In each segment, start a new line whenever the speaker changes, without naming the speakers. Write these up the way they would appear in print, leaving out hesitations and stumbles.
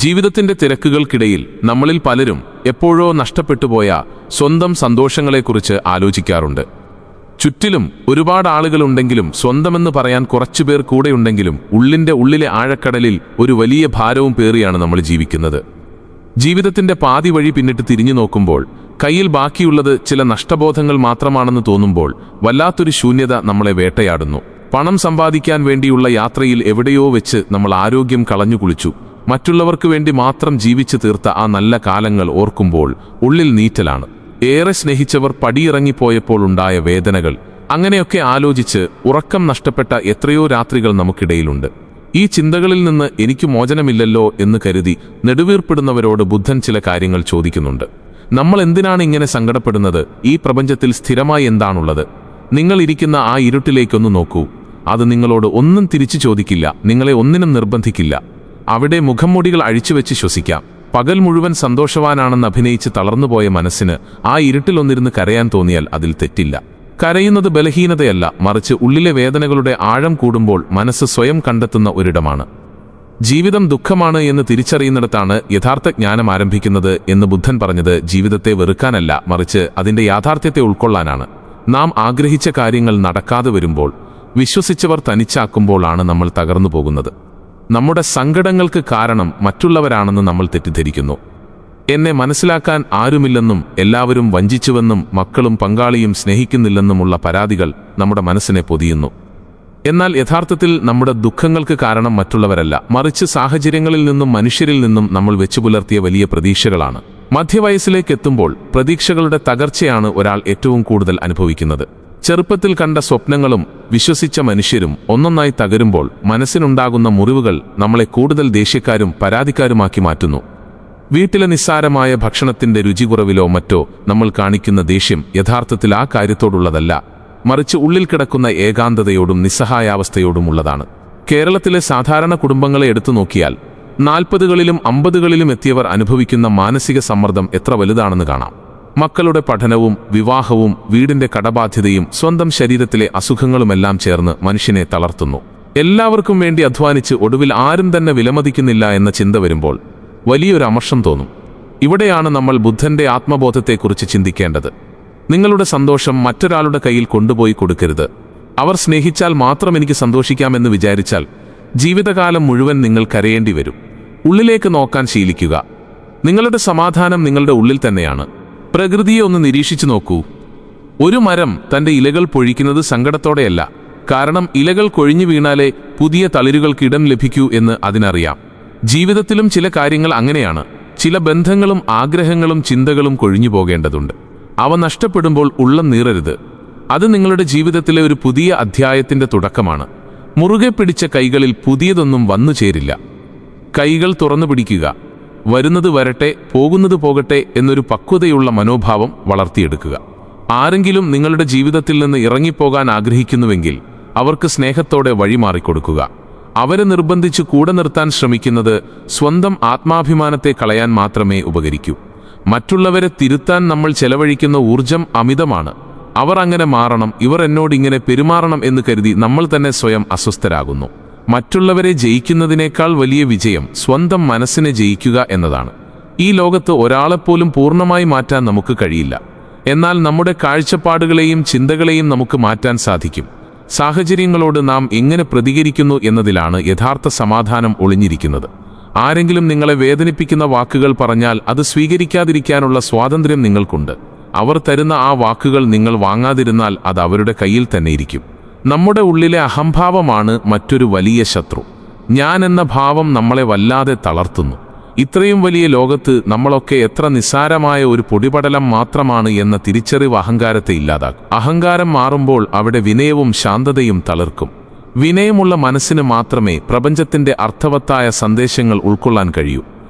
ജീവിതത്തിന്റെ തിരക്കുകൾക്കിടയിൽ നമ്മളിൽ പലരും എപ്പോഴോ നഷ്ടപ്പെട്ടുപോയ സ്വന്തം സന്തോഷങ്ങളെക്കുറിച്ച് ആലോചിക്കാറുണ്ട്. ചുറ്റിലും ഒരുപാട് ആളുകളുണ്ടെങ്കിലും സ്വന്തമെന്ന് പറയാൻ കുറച്ചുപേർ കൂടെയുണ്ടെങ്കിലും ഉള്ളിലെ ആഴക്കടലിൽ ഒരു വലിയ ഭാരവും പേറിയാണ് നമ്മൾ ജീവിക്കുന്നത്. ജീവിതത്തിന്റെ പാതി വഴി പിന്നിട്ട് തിരിഞ്ഞു നോക്കുമ്പോൾ കയ്യിൽ ബാക്കിയുള്ളത് ചില നഷ്ടബോധങ്ങൾ മാത്രമാണെന്ന് തോന്നുമ്പോൾ വല്ലാത്തൊരു ശൂന്യത നമ്മളെ വേട്ടയാടുന്നു. പണം സമ്പാദിക്കാൻ വേണ്ടിയുള്ള യാത്രയിൽ എവിടെയോ വെച്ച് നമ്മൾ ആരോഗ്യം കളഞ്ഞു കുളിച്ചു. മറ്റുള്ളവർക്ക് വേണ്ടി മാത്രം ജീവിച്ചു തീർത്ത ആ നല്ല കാലങ്ങൾ ഓർക്കുമ്പോൾ ഉള്ളിൽ നീറ്റലാണ്. ഏറെ സ്നേഹിച്ചവർ പടിയിറങ്ങിപ്പോയപ്പോൾ ഉണ്ടായ വേദനകൾ, അങ്ങനെയൊക്കെ ആലോചിച്ച് ഉറക്കം നഷ്ടപ്പെട്ട എത്രയോ രാത്രികൾ നമുക്കിടയിലുണ്ട്. ഈ ചിന്തകളിൽ നിന്ന് എനിക്ക് മോചനമില്ലല്ലോ എന്ന് കരുതി നെടുവീർപ്പിടുന്നവരോട് ബുദ്ധൻ ചില കാര്യങ്ങൾ ചോദിക്കുന്നുണ്ട്. നമ്മൾ എന്തിനാണ് ഇങ്ങനെ സങ്കടപ്പെടുന്നത്? ഈ പ്രപഞ്ചത്തിൽ സ്ഥിരമായി എന്താണുള്ളത്? നിങ്ങൾ ഇരിക്കുന്ന ആ ഇരുട്ടിലേക്കൊന്ന് നോക്കൂ. അത് നിങ്ങളോട് ഒന്നും തിരിച്ചു ചോദിക്കില്ല, നിങ്ങളെ ഒന്നിനും നിർബന്ധിക്കില്ല. അവിടെ മുഖംമൂടികൾ അഴിച്ചുവെച്ച് ശ്വസിക്കാം. പകൽ മുഴുവൻ സന്തോഷവാനാണെന്ന് അഭിനയിച്ച് തളർന്നുപോയ മനസ്സിന് ആ ഇരുട്ടിലൊന്നിരുന്ന് കരയാൻ തോന്നിയാൽ അതിൽ തെറ്റില്ല. കരയുന്നത് ബലഹീനതയല്ല, മറിച്ച് ഉള്ളിലെ വേദനകളുടെ ആഴം കൂടുമ്പോൾ മനസ്സ് സ്വയം കണ്ടെത്തുന്ന ഒരിടമാണ്. ജീവിതം ദുഃഖമാണ് എന്ന് തിരിച്ചറിയുന്നിടത്താണ് യഥാർത്ഥ ജ്ഞാനം ആരംഭിക്കുന്നത് എന്ന് ബുദ്ധൻ പറഞ്ഞത് ജീവിതത്തെ വെറുക്കാനല്ല, മറിച്ച് അതിന്റെ യാഥാർത്ഥ്യത്തെ ഉൾക്കൊള്ളാനാണ്. നാം ആഗ്രഹിച്ച കാര്യങ്ങൾ നടക്കാതെ വരുമ്പോൾ, വിശ്വസിച്ചവർ തനിച്ചാക്കുമ്പോഴാണ് നമ്മൾ തകർന്നു പോകുന്നത്. നമ്മുടെ സങ്കടങ്ങൾക്ക് കാരണം മറ്റുള്ളവരാണെന്ന് നമ്മൾ തെറ്റിദ്ധരിക്കുന്നു. എന്നെ മനസ്സിലാക്കാൻ ആരുമില്ലെന്നും എല്ലാവരും വഞ്ചിച്ചുവെന്നും മക്കളും പങ്കാളിയും സ്നേഹിക്കുന്നില്ലെന്നുമുള്ള പരാതികൾ നമ്മുടെ മനസ്സിനെ പൊതിയുന്നു. എന്നാൽ യഥാർത്ഥത്തിൽ നമ്മുടെ ദുഃഖങ്ങൾക്ക് കാരണം മറ്റുള്ളവരല്ല, മറിച്ച് സാഹചര്യങ്ങളിൽ നിന്നും മനുഷ്യരിൽ നിന്നും നമ്മൾ വെച്ചുപുലർത്തിയ വലിയ പ്രതീക്ഷകളാണ്. മധ്യവയസ്സിലേക്കെത്തുമ്പോൾ പ്രതീക്ഷകളുടെ തകർച്ചയാണ് ഒരാൾ ഏറ്റവും കൂടുതൽ അനുഭവിക്കുന്നത്. ചെറുപ്പത്തിൽ കണ്ട സ്വപ്നങ്ങളും വിശ്വസിച്ച മനുഷ്യരും ഒന്നൊന്നായി തകരുമ്പോൾ മനസ്സിനുണ്ടാകുന്ന മുറിവുകൾ നമ്മളെ കൂടുതൽ ദേഷ്യക്കാരും പരാതിക്കാരുമാക്കി മാറ്റുന്നു. വീട്ടിലെ നിസ്സാരമായ ഭക്ഷണത്തിന്റെ രുചികുറവിലോ മറ്റോ നമ്മൾ കാണിക്കുന്ന ദേഷ്യം യഥാർത്ഥത്തിൽ ആ കാര്യത്തോടുള്ളതല്ല, മറിച്ച് ഉള്ളിൽ കിടക്കുന്ന ഏകാന്തതയോടും നിസ്സഹായാവസ്ഥയോടുമുള്ളതാണ്. കേരളത്തിലെ സാധാരണ കുടുംബങ്ങളെ എടുത്തു നോക്കിയാൽ 40കളിലും 50കളിലും എത്തിയവർ അനുഭവിക്കുന്ന മാനസിക സമ്മർദ്ദം എത്ര വലുതാണെന്ന് കാണാം. മക്കളുടെ പഠനവും വിവാഹവും വീടിന്റെ കടബാധ്യതയും സ്വന്തം ശരീരത്തിലെ അസുഖങ്ങളുമെല്ലാം ചേർന്ന് മനുഷ്യനെ തളർത്തുന്നു. എല്ലാവർക്കും വേണ്ടി അധ്വാനിച്ച് ഒടുവിൽ ആരും തന്നെ വിലമതിക്കുന്നില്ല എന്ന ചിന്ത വരുമ്പോൾ വലിയൊരു അമർഷം തോന്നും. ഇവിടെയാണ് നമ്മൾ ബുദ്ധന്റെ ആത്മബോധത്തെക്കുറിച്ച് ചിന്തിക്കേണ്ടത്. നിങ്ങളുടെ സന്തോഷം മറ്റൊരാളുടെ കയ്യിൽ കൊണ്ടുപോയി കൊടുക്കരുത്. അവർ സ്നേഹിച്ചാൽ മാത്രം എനിക്ക് സന്തോഷിക്കാമെന്ന് വിചാരിച്ചാൽ ജീവിതകാലം മുഴുവൻ നിങ്ങൾ കരയേണ്ടി വരും. ഉള്ളിലേക്ക് നോക്കാൻ ശീലിക്കുക. നിങ്ങളുടെ സമാധാനം നിങ്ങളുടെ ഉള്ളിൽ തന്നെയാണ്. പ്രകൃതിയെ ഒന്ന് നിരീക്ഷിച്ചു നോക്കൂ. ഒരു മരം തന്റെ ഇലകൾ പൊഴിക്കുന്നത് സങ്കടത്തോടെയല്ല, കാരണം ഇലകൾ കൊഴിഞ്ഞു വീണാലേ പുതിയ തളിരുകൾക്ക് ഇടം ലഭിക്കൂ എന്ന് അതിനറിയാം. ജീവിതത്തിലും ചില കാര്യങ്ങൾ അങ്ങനെയാണ്. ചില ബന്ധങ്ങളും ആഗ്രഹങ്ങളും ചിന്തകളും കൊഴിഞ്ഞു പോകേണ്ടതുണ്ട്. അവ നഷ്ടപ്പെടുമ്പോൾ ഉള്ളം നീറരുത്. അത് നിങ്ങളുടെ ജീവിതത്തിലെ ഒരു പുതിയ അധ്യായത്തിന്റെ തുടക്കമാണ്. മുറുകെ പിടിച്ച കൈകളിൽ പുതിയതൊന്നും വന്നു ചേരില്ല. കൈകൾ തുറന്നു പിടിക്കുക. വരുന്നത് വരട്ടെ, പോകുന്നത് പോകട്ടെ എന്നൊരു പക്വതയുള്ള മനോഭാവം വളർത്തിയെടുക്കുക. ആരെങ്കിലും നിങ്ങളുടെ ജീവിതത്തിൽ നിന്ന് ഇറങ്ങിപ്പോകാൻ ആഗ്രഹിക്കുന്നുവെങ്കിൽ അവർക്ക് സ്നേഹത്തോടെ വഴിമാറിക്കൊടുക്കുക. അവരെ നിർബന്ധിച്ച് കൂടെ നിർത്താൻ ശ്രമിക്കുന്നത് സ്വന്തം ആത്മാഭിമാനത്തെ കളയാൻ മാത്രമേ ഉപകരിക്കൂ. മറ്റുള്ളവരെ തിരുത്താൻ നമ്മൾ ചെലവഴിക്കുന്ന ഊർജം അമിതമാണ്. അവർ അങ്ങനെ മാറണം, ഇവർ എന്നോട് ഇങ്ങനെ പെരുമാറണം എന്ന് കരുതി നമ്മൾ തന്നെ സ്വയം അസ്വസ്ഥരാകുന്നു. മറ്റുള്ളവരെ ജയിക്കുന്നതിനേക്കാൾ വലിയ വിജയം സ്വന്തം മനസ്സിനെ ജയിക്കുക എന്നതാണ്. ഈ ലോകത്ത് ഒരാളെപ്പോലും പൂർണ്ണമായി മാറ്റാൻ നമുക്ക് കഴിയില്ല. എന്നാൽ നമ്മുടെ കാഴ്ചപ്പാടുകളെയും ചിന്തകളെയും നമുക്ക് മാറ്റാൻ സാധിക്കും. സാഹചര്യങ്ങളോട് നാം എങ്ങനെ പ്രതികരിക്കുന്നു എന്നതിലാണ് യഥാർത്ഥ സമാധാനം ഒളിഞ്ഞിരിക്കുന്നത്. ആരെങ്കിലും നിങ്ങളെ വേദനിപ്പിക്കുന്ന വാക്കുകൾ പറഞ്ഞാൽ അത് സ്വീകരിക്കാതിരിക്കാനുള്ള സ്വാതന്ത്ര്യം നിങ്ങൾക്കുണ്ട്. അവർ തരുന്ന ആ വാക്കുകൾ നിങ്ങൾ വാങ്ങാതിരുന്നാൽ അത് അവരുടെ കയ്യിൽ തന്നെ ഇരിക്കും. നമ്മുടെ ഉള്ളിലെ അഹംഭാവമാണ് മറ്റൊരു വലിയ ശത്രു. ഞാൻ എന്ന ഭാവം നമ്മളെ വല്ലാതെ തളർത്തുന്നു. ഇത്രയും വലിയ ലോകത്ത് നമ്മളൊക്കെ എത്ര നിസ്സാരമായ ഒരു പൊടിപടലം മാത്രമാണ് എന്ന തിരിച്ചറിവ് അഹങ്കാരത്തെ ഇല്ലാതാക്കും. അഹങ്കാരം മാറുമ്പോൾ അവിടെ വിനയവും ശാന്തതയും തളിർക്കും. വിനയമുള്ള മനസ്സിന് മാത്രമേ പ്രപഞ്ചത്തിന്റെ അർത്ഥവത്തായ സന്ദേശങ്ങൾ ഉൾക്കൊള്ളാൻ കഴിയൂ.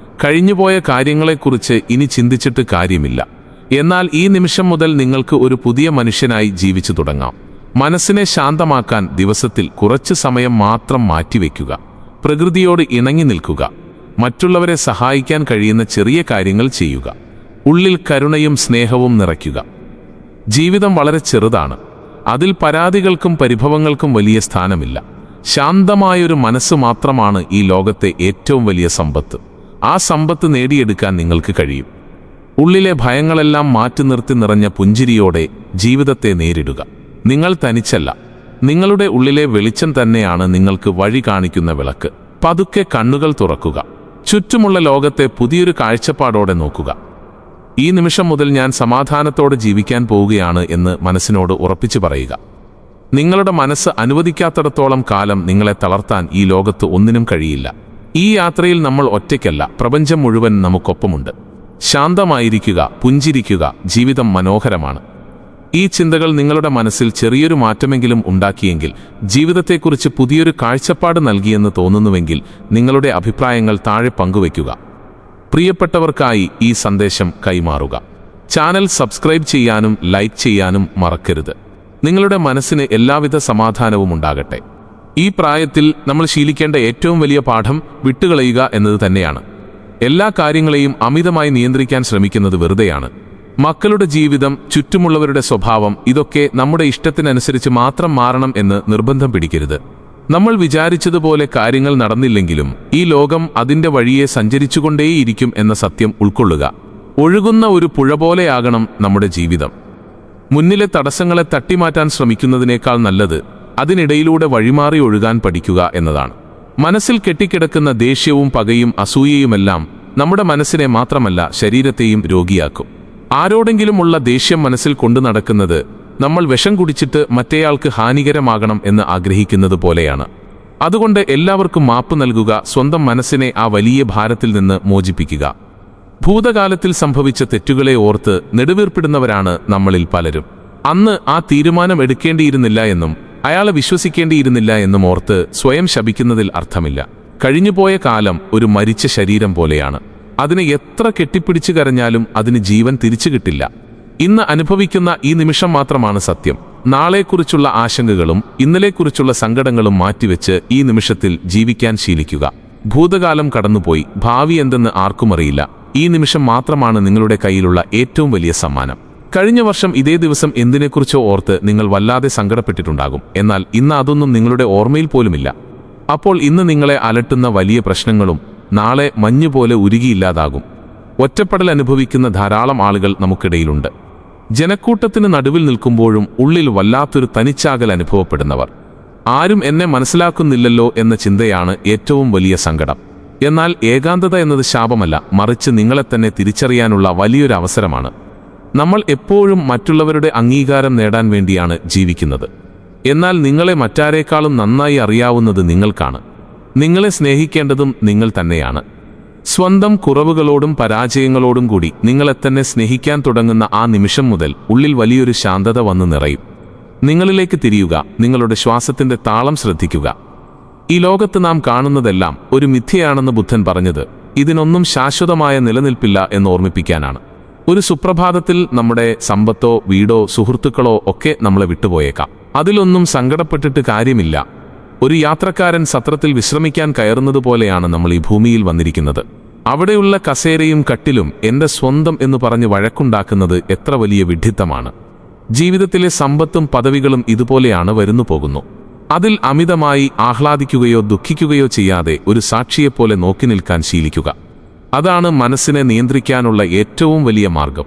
കഴിഞ്ഞുപോയ കാര്യങ്ങളെക്കുറിച്ച് ഇനി ചിന്തിച്ചിട്ട് കാര്യമില്ല. എന്നാൽ ഈ നിമിഷം മുതൽ നിങ്ങൾക്ക് ഒരു പുതിയ മനുഷ്യനായി ജീവിച്ചു തുടങ്ങാം. മനസ്സിനെ ശാന്തമാക്കാൻ ദിവസത്തിൽ കുറച്ച് സമയം മാത്രം മാറ്റിവെക്കുക. പ്രകൃതിയോട് ഇണങ്ങി നിൽക്കുക. മറ്റുള്ളവരെ സഹായിക്കാൻ കഴിയുന്ന ചെറിയ കാര്യങ്ങൾ ചെയ്യുക. ഉള്ളിൽ കരുണയും സ്നേഹവും നിറയ്ക്കുക. ജീവിതം വളരെ ചെറുതാണ്. അതിൽ പരാതികൾക്കും പരിഭവങ്ങൾക്കും വലിയ സ്ഥാനമില്ല. ശാന്തമായൊരു മനസ്സ് മാത്രമാണ് ഈ ലോകത്തെ ഏറ്റവും വലിയ സമ്പത്ത്. ആ സമ്പത്ത് നേടിയെടുക്കാൻ നിങ്ങൾക്ക് കഴിയും. ഉള്ളിലെ ഭയങ്ങളെല്ലാം മാറ്റി നിർത്തി നിറഞ്ഞ പുഞ്ചിരിയോടെ ജീവിതത്തെ നേരിടുക. നിങ്ങൾ തനിച്ചല്ല. നിങ്ങളുടെ ഉള്ളിലെ വെളിച്ചം തന്നെയാണ് നിങ്ങൾക്ക് വഴി കാണിക്കുന്ന വിളക്ക്. പതുക്കെ കണ്ണുകൾ തുറക്കുക. ചുറ്റുമുള്ള ലോകത്തെ പുതിയൊരു കാഴ്ചപ്പാടോടെ നോക്കുക. ഈ നിമിഷം മുതൽ ഞാൻ സമാധാനത്തോടെ ജീവിക്കാൻ പോവുകയാണ് എന്ന് മനസ്സിനോട് ഉറപ്പിച്ചു പറയുക. നിങ്ങളുടെ മനസ്സ് അനുവദിക്കാത്തിടത്തോളം കാലം നിങ്ങളെ തളർത്താൻ ഈ ലോകത്ത് ഒന്നിനും കഴിയില്ല. ഈ യാത്രയിൽ നമ്മൾ ഒറ്റയ്ക്കല്ല, പ്രപഞ്ചം മുഴുവൻ നമുക്കൊപ്പമുണ്ട്. ശാന്തമായിരിക്കുക, പുഞ്ചിരിക്കുക, ജീവിതം മനോഹരമാണ്. ഈ ചിന്തകൾ നിങ്ങളുടെ മനസ്സിൽ ചെറിയൊരു മാറ്റമെങ്കിലും ഉണ്ടാക്കിയെങ്കിൽ, ജീവിതത്തെക്കുറിച്ച് പുതിയൊരു കാഴ്ചപ്പാട് നൽകിയെന്ന് തോന്നുന്നുവെങ്കിൽ, നിങ്ങളുടെ അഭിപ്രായങ്ങൾ താഴെ പങ്കുവയ്ക്കുക. പ്രിയപ്പെട്ടവർക്കായി ഈ സന്ദേശം കൈമാറുക. ചാനൽ സബ്സ്ക്രൈബ് ചെയ്യാനും ലൈക്ക് ചെയ്യാനും മറക്കരുത്. നിങ്ങളുടെ മനസ്സിന് എല്ലാവിധ സമാധാനവും ഉണ്ടാകട്ടെ. ഈ പ്രായത്തിൽ നമ്മൾ ശീലിക്കേണ്ട ഏറ്റവും വലിയ പാഠം വിട്ടുകളയുക എന്നത് തന്നെയാണ്. എല്ലാ കാര്യങ്ങളെയും അമിതമായി നിയന്ത്രിക്കാൻ ശ്രമിക്കുന്നത് വെറുതെയാണ്. മക്കളുടെ ജീവിതം, ചുറ്റുമുള്ളവരുടെ സ്വഭാവം, ഇതൊക്കെ നമ്മുടെ ഇഷ്ടത്തിനനുസരിച്ച് മാത്രം മാറണം എന്ന് നിർബന്ധം പിടിക്കരുത്. നമ്മൾ വിചാരിച്ചതുപോലെ കാര്യങ്ങൾ നടന്നില്ലെങ്കിലും ഈ ലോകം അതിൻ്റെ വഴിയെ സഞ്ചരിച്ചുകൊണ്ടേയിരിക്കും എന്ന സത്യം ഉൾക്കൊള്ളുക. ഒഴുകുന്ന ഒരു പുഴ പോലെയാകണം നമ്മുടെ ജീവിതം. മുന്നിലെ തടസ്സങ്ങളെ തട്ടിമാറ്റാൻ ശ്രമിക്കുന്നതിനേക്കാൾ നല്ലത് അതിനിടയിലൂടെ വഴിമാറി ഒഴുകാൻ പഠിക്കുക എന്നതാണ്. മനസ്സിൽ കെട്ടിക്കിടക്കുന്ന ദേഷ്യവും പകയും അസൂയയുമെല്ലാം നമ്മുടെ മനസ്സിനെ മാത്രമല്ല ശരീരത്തെയും രോഗിയാക്കും. ആരോടെങ്കിലുമുള്ള ദേഷ്യം മനസ്സിൽ കൊണ്ടു നടക്കുന്നത് നമ്മൾ വിഷം കുടിച്ചിട്ട് മറ്റേയാൾക്ക് ഹാനികരമാകണം എന്ന് ആഗ്രഹിക്കുന്നത് പോലെയാണ്. അതുകൊണ്ട് എല്ലാവർക്കും മാപ്പ് നൽകുക. സ്വന്തം മനസ്സിനെ ആ വലിയ ഭാരത്തിൽ നിന്ന് മോചിപ്പിക്കുക. ഭൂതകാലത്തിൽ സംഭവിച്ച തെറ്റുകളെ ഓർത്ത് നെടുവീർപ്പിടുന്നവരാണ് നമ്മളിൽ പലരും. അന്ന് ആ തീരുമാനം എടുക്കേണ്ടിയിരുന്നില്ല എന്നും അയാളെ വിശ്വസിക്കേണ്ടിയിരുന്നില്ല എന്നും ഓർത്ത് സ്വയം ശപിക്കുന്നതിൽ അർത്ഥമില്ല. കഴിഞ്ഞുപോയ കാലം ഒരു മരിച്ച ശരീരം പോലെയാണ്. അതിനെ എത്ര കെട്ടിപ്പിടിച്ചു കരഞ്ഞാലും അതിന് ജീവൻ തിരിച്ചു കിട്ടില്ല. ഇന്ന് അനുഭവിക്കുന്ന ഈ നിമിഷം മാത്രമാണ് സത്യം. നാളെക്കുറിച്ചുള്ള ആശങ്കകളും ഇന്നലെക്കുറിച്ചുള്ള സങ്കടങ്ങളും മാറ്റിവെച്ച് ഈ നിമിഷത്തിൽ ജീവിക്കാൻ ശീലിക്കുക. ഭൂതകാലം കടന്നുപോയി, ഭാവി എന്തെന്ന് ആർക്കുമറിയില്ല. ഈ നിമിഷം മാത്രമാണ് നിങ്ങളുടെ കയ്യിലുള്ള ഏറ്റവും വലിയ സമ്മാനം. കഴിഞ്ഞ വർഷം ഇതേ ദിവസം എന്തിനെക്കുറിച്ചോ ഓർത്ത് നിങ്ങൾ വല്ലാതെ സങ്കടപ്പെട്ടിട്ടുണ്ടാകും. എന്നാൽ ഇന്ന് അതൊന്നും നിങ്ങളുടെ ഓർമ്മയിൽ പോലുമില്ല. അപ്പോൾ ഇന്ന് നിങ്ങളെ അലട്ടുന്ന വലിയ പ്രശ്നങ്ങളും നാളെ മഞ്ഞുപോലെ ഉരുകിയില്ലാതാകും. ഒറ്റപ്പെടൽ അനുഭവിക്കുന്ന ധാരാളം ആളുകൾ നമുക്കിടയിലുണ്ട്. ജനക്കൂട്ടത്തിന് നടുവിൽ നിൽക്കുമ്പോഴും ഉള്ളിൽ വല്ലാത്തൊരു തനിച്ചാകൽ അനുഭവപ്പെടുന്നവർ. ആരും എന്നെ മനസ്സിലാക്കുന്നില്ലല്ലോ എന്ന ചിന്തയാണ് ഏറ്റവും വലിയ സങ്കടം. എന്നാൽ ഏകാന്തത എന്നത് ശാപമല്ല, മറിച്ച് നിങ്ങളെ തന്നെ തിരിച്ചറിയാനുള്ള വലിയൊരു അവസരമാണ്. നമ്മൾ എപ്പോഴും മറ്റുള്ളവരുടെ അംഗീകാരം നേടാൻ വേണ്ടിയാണ് ജീവിക്കുന്നത്. എന്നാൽ നിങ്ങളെ മറ്റാരേക്കാളും നന്നായി അറിയാവുന്നത് നിങ്ങൾക്കാണ്. നിങ്ങളെ സ്നേഹിക്കേണ്ടതും നിങ്ങൾ തന്നെയാണ്. സ്വന്തം കുറവുകളോടും പരാജയങ്ങളോടും കൂടി നിങ്ങളെ തന്നെ സ്നേഹിക്കാൻ തുടങ്ങുന്ന ആ നിമിഷം മുതൽ ഉള്ളിൽ വലിയൊരു ശാന്തത വന്നു നിറയും. നിങ്ങളിലേക്ക് തിരിയുക. നിങ്ങളുടെ ശ്വാസത്തിന്റെ താളം ശ്രദ്ധിക്കുക. ഈ ലോകത്ത് നാം കാണുന്നതെല്ലാം ഒരു മിഥ്യയാണെന്ന് ബുദ്ധൻ പറഞ്ഞത് ഇതിനൊന്നും ശാശ്വതമായ നിലനിൽപ്പില്ല എന്ന് ഓർമ്മിപ്പിക്കാനാണ്. ഒരു സുപ്രഭാതത്തിൽ നമ്മുടെ സമ്പത്തോ വീടോ സുഹൃത്തുക്കളോ ഒക്കെ നമ്മളെ വിട്ടുപോയേക്കാം. അതിലൊന്നും സങ്കടപ്പെട്ടിട്ട് കാര്യമില്ല. ഒരു യാത്രക്കാരൻ സത്രത്തിൽ വിശ്രമിക്കാൻ കയറുന്നത് പോലെയാണ് നമ്മൾ ഈ ഭൂമിയിൽ വന്നിരിക്കുന്നത്. അവിടെയുള്ള കസേരയും കട്ടിലും എൻ്റെ സ്വന്തം എന്ന് പറഞ്ഞ് വഴക്കുണ്ടാക്കുന്നത് എത്ര വലിയ വിഡ്ഢിത്തമാണ്. ജീവിതത്തിലെ സമ്പത്തും പദവികളും ഇതുപോലെയാണ് വരുന്നു പോകുന്നു. അതിൽ അമിതമായി ആഹ്ലാദിക്കുകയോ ദുഃഖിക്കുകയോ ചെയ്യാതെ ഒരു സാക്ഷിയെപ്പോലെ നോക്കി നിൽക്കാൻ ശീലിക്കുക. അതാണ് മനസ്സിനെ നിയന്ത്രിക്കാനുള്ള ഏറ്റവും വലിയ മാർഗം.